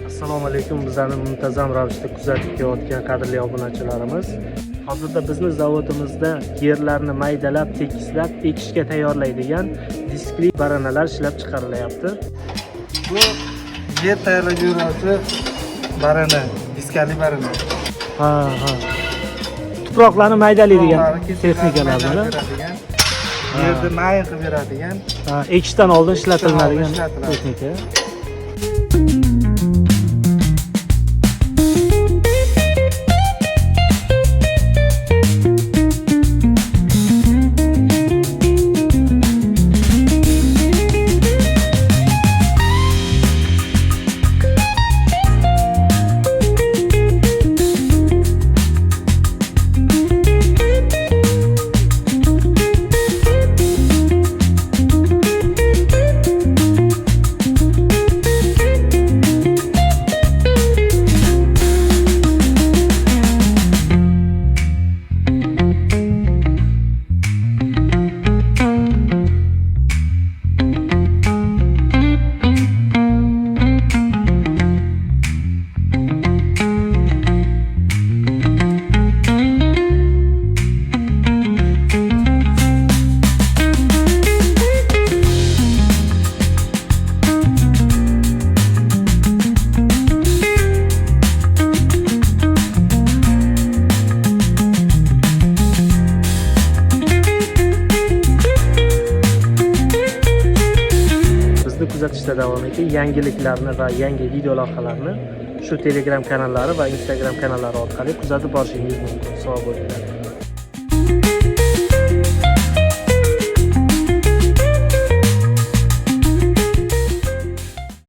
Assalomu alaykum, bizlarni muntazam ravishda kuzatib kelayotgan qadrli obunachilarimiz. Hozirda bizni zavodimizda yerlarni maydalab, tekislab, ekishga tayyorlaydigan diskli baranalar ishlab chiqarilyapti. Bu yer tayyorlab yuruvchi barana, diskali barana. Ha. Tuproqlarni maydalaydigan texnikalarni. Yerni mayin qilib beradigan. Ekishdan oldin ishlatiladigan texnika. Kuzatishda davom eting. Yangiliklarni va yangi video lavhalarni shu Telegram kanallari va Instagram kanallari orqali kuzatib borishingiz mumkin. Sog' bo'linglar.